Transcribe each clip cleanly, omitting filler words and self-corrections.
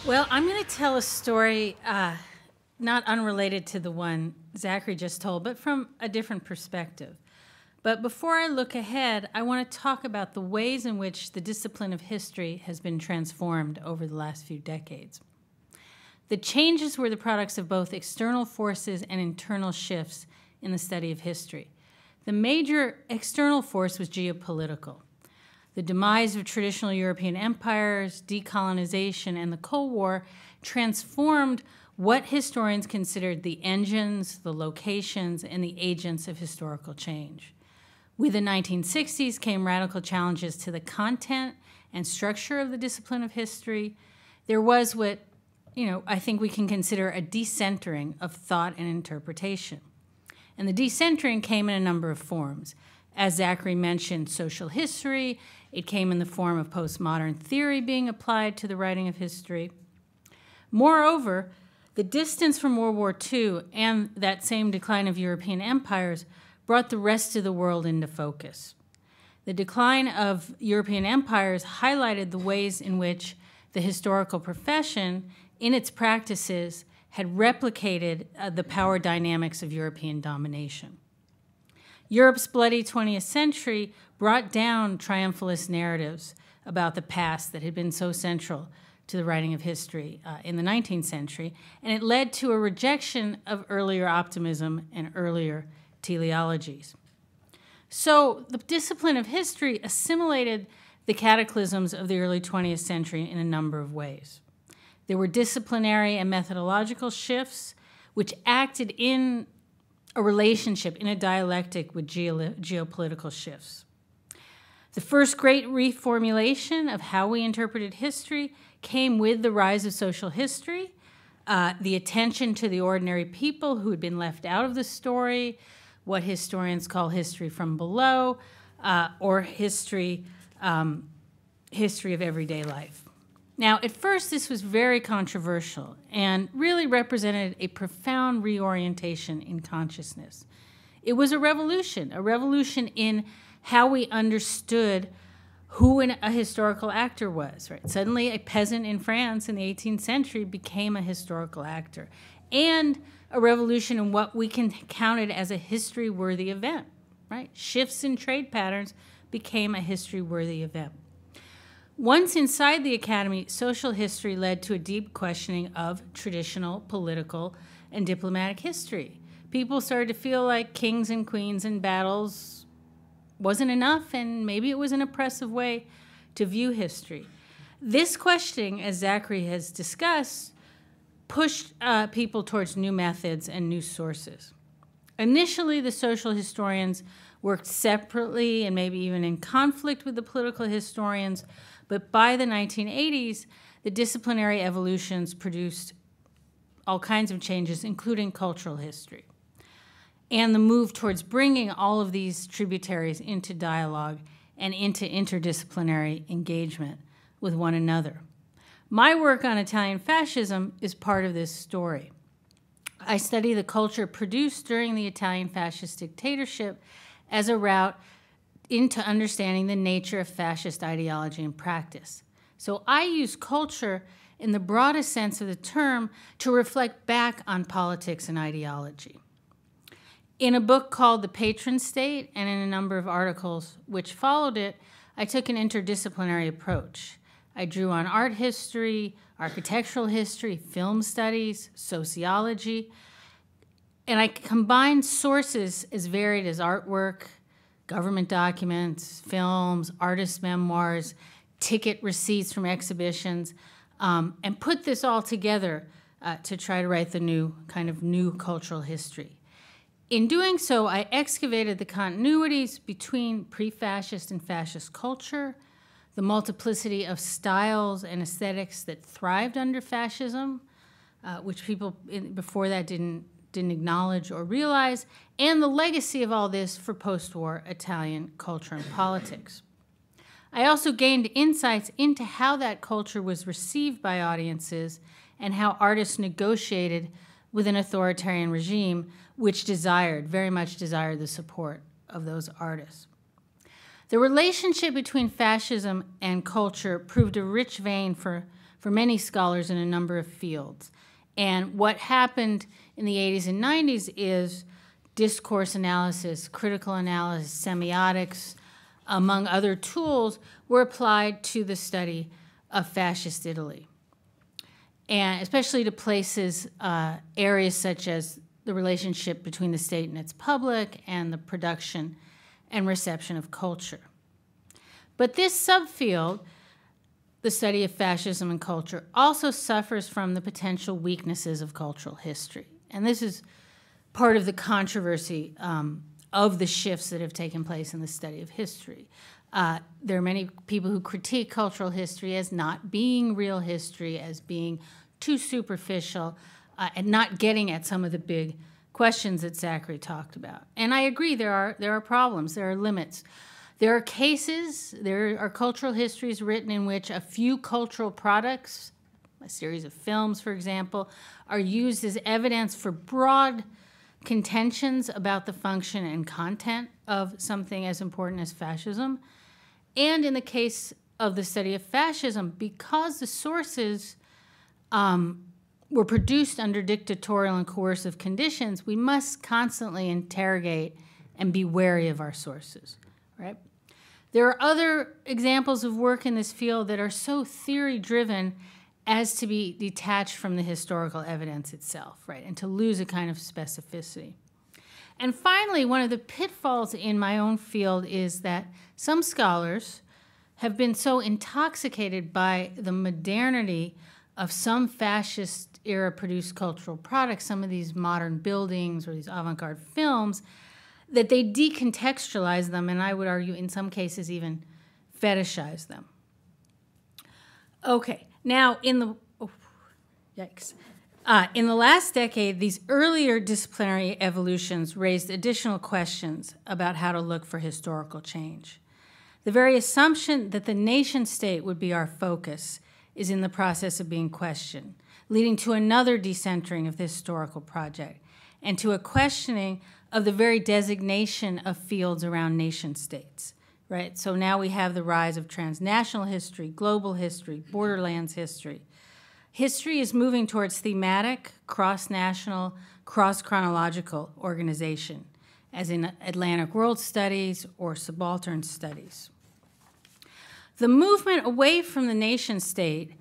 Well, I'm going to tell a story not unrelated to the one Zachary just told, but from a different perspective. But before I look ahead, I want to talk about the ways in which the discipline of history has been transformed over the last few decades. The changes were the products of both external forces and internal shifts in the study of history. The major external force was geopolitical. The demise of traditional European empires, decolonization, and the Cold War transformed what historians considered the engines, the locations, and the agents of historical change. With the 1960s came radical challenges to the content and structure of the discipline of history. There was what, I think we can consider a decentering of thought and interpretation. And the decentering came in a number of forms. As Zachary mentioned, social history. It came in the form of postmodern theory being applied to the writing of history. Moreover, the distance from World War II and that same decline of European empires brought the rest of the world into focus. The decline of European empires highlighted the ways in which the historical profession, in its practices, had replicated the power dynamics of European domination. Europe's bloody 20th century brought down triumphalist narratives about the past that had been so central to the writing of history in the 19th century, and it led to a rejection of earlier optimism and earlier teleologies. So the discipline of history assimilated the cataclysms of the early 20th century in a number of ways. There were disciplinary and methodological shifts which acted in a relationship, in a dialectic with geopolitical shifts. The first great reformulation of how we interpreted history came with the rise of social history, the attention to the ordinary people who had been left out of the story, what historians call history from below, or history of everyday life. Now, at first, this was very controversial and really represented a profound reorientation in consciousness. It was a revolution in how we understood who a historical actor was. Right? Suddenly, a peasant in France in the 18th century became a historical actor, and a revolution in what we can count as a history-worthy event. Right? Shifts in trade patterns became a history-worthy event. Once inside the academy, social history led to a deep questioning of traditional political and diplomatic history. People started to feel like kings and queens and battles wasn't enough, and maybe it was an oppressive way to view history. This questioning, as Zachary has discussed, pushed people towards new methods and new sources. Initially, the social historians worked separately and maybe even in conflict with the political historians, but by the 1980s, the disciplinary evolutions produced all kinds of changes, including cultural history, and the move towards bringing all of these tributaries into dialogue and into interdisciplinary engagement with one another. My work on Italian fascism is part of this story. I study the culture produced during the Italian fascist dictatorship as a route into understanding the nature of fascist ideology and practice. So I use culture in the broadest sense of the term to reflect back on politics and ideology. In a book called The Patron State and in a number of articles which followed it, I took an interdisciplinary approach. I drew on art history, architectural history, film studies, sociology, and I combined sources as varied as artwork, government documents, films, artist memoirs, ticket receipts from exhibitions, and put this all together to try to write the new cultural history. In doing so, I excavated the continuities between pre-fascist and fascist culture, the multiplicity of styles and aesthetics that thrived under fascism, which people before that didn't acknowledge or realize, and the legacy of all this for post-war Italian culture and politics. I also gained insights into how that culture was received by audiences and how artists negotiated with an authoritarian regime which very much desired the support of those artists. The relationship between fascism and culture proved a rich vein for many scholars in a number of fields. And what happened in the 80s and 90s is discourse analysis, critical analysis, semiotics, among other tools, were applied to the study of fascist Italy, and especially to places, areas such as the relationship between the state and its public and the production and reception of culture. But this subfield, the study of fascism and culture, also suffers from the potential weaknesses of cultural history. And this is part of the controversy of the shifts that have taken place in the study of history. There are many people who critique cultural history as not being real history, as being too superficial, and not getting at some of the big questions that Zachary talked about. And I agree, there are problems, there are limits. There are cases, there are cultural histories written in which a few cultural products, a series of films, for example, are used as evidence for broad contentions about the function and content of something as important as fascism. And in the case of the study of fascism, because the sources were produced under dictatorial and coercive conditions, we must constantly interrogate and be wary of our sources, right? There are other examples of work in this field that are so theory-driven as to be detached from the historical evidence itself, right, and to lose a kind of specificity. And finally, one of the pitfalls in my own field is that some scholars have been so intoxicated by the modernity of some fascist-era produced cultural products, some of these modern buildings or these avant-garde films, that they decontextualize them, and I would argue in some cases even fetishize them. Okay, now in the last decade, these earlier disciplinary evolutions raised additional questions about how to look for historical change. The very assumption that the nation-state would be our focus is in the process of being questioned, leading to another decentering of the historical project and to a questioning of the very designation of fields around nation-states, right? So now we have the rise of transnational history, global history, borderlands history. History is moving towards thematic, cross-national, cross-chronological organization, as in Atlantic World Studies or subaltern studies. The movement away from the nation-state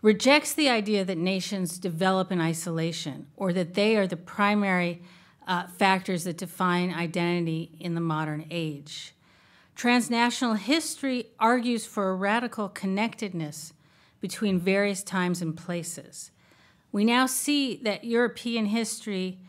rejects the idea that nations develop in isolation or that they are the primary factors that define identity in the modern age. Transnational history argues for a radical connectedness between various times and places. We now see that European history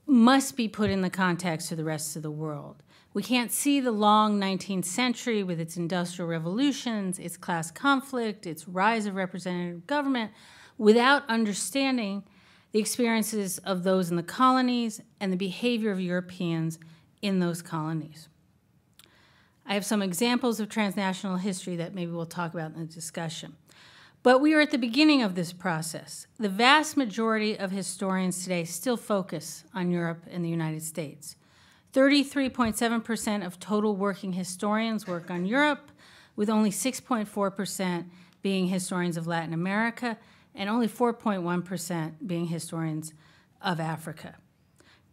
must be put in the context of the rest of the world. We can't see the long 19th century with its industrial revolutions, its class conflict, its rise of representative government, without understanding the experiences of those in the colonies and the behavior of Europeans in those colonies. I have some examples of transnational history that maybe we'll talk about in the discussion. But we are at the beginning of this process. The vast majority of historians today still focus on Europe and the United States. 33.7% of total working historians work on Europe, with only 6.4% being historians of Latin America and only 4.1% being historians of Africa.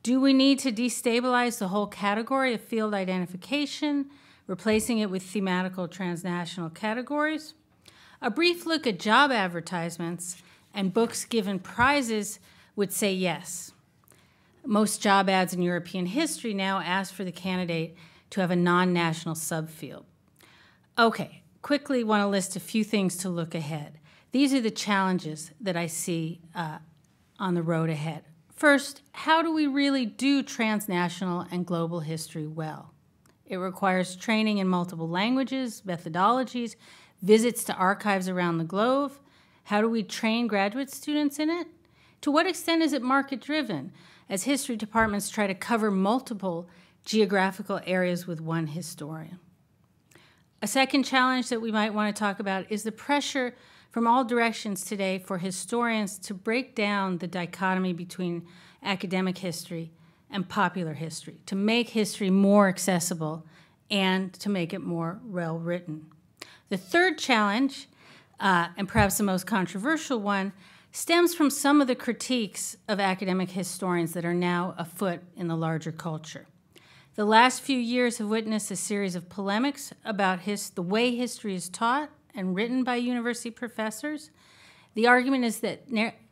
Do we need to destabilize the whole category of field identification, replacing it with thematical transnational categories? A brief look at job advertisements and books given prizes would say yes. Most job ads in European history now ask for the candidate to have a non-national subfield. Okay, quickly want to list a few things to look ahead. These are the challenges that I see on the road ahead. First, how do we really do transnational and global history well? It requires training in multiple languages, methodologies, visits to archives around the globe. How do we train graduate students in it? To what extent is it market-driven, as history departments try to cover multiple geographical areas with one historian? A second challenge that we might want to talk about is the pressure from all directions today for historians to break down the dichotomy between academic history and popular history, to make history more accessible and to make it more well-written. The third challenge, and perhaps the most controversial one, stems from some of the critiques of academic historians that are now afoot in the larger culture. The last few years have witnessed a series of polemics about the way history is taught and written by university professors. The argument is that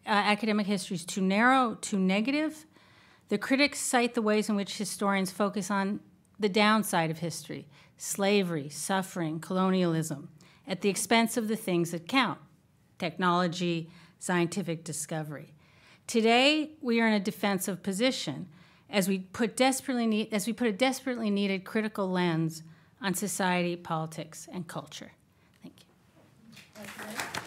academic history is too narrow, too negative. The critics cite the ways in which historians focus on the downside of history, slavery, suffering, colonialism, at the expense of the things that count, technology, scientific discovery. Today, we are in a defensive position as we put a desperately needed critical lens on society, politics, and culture. Thank you.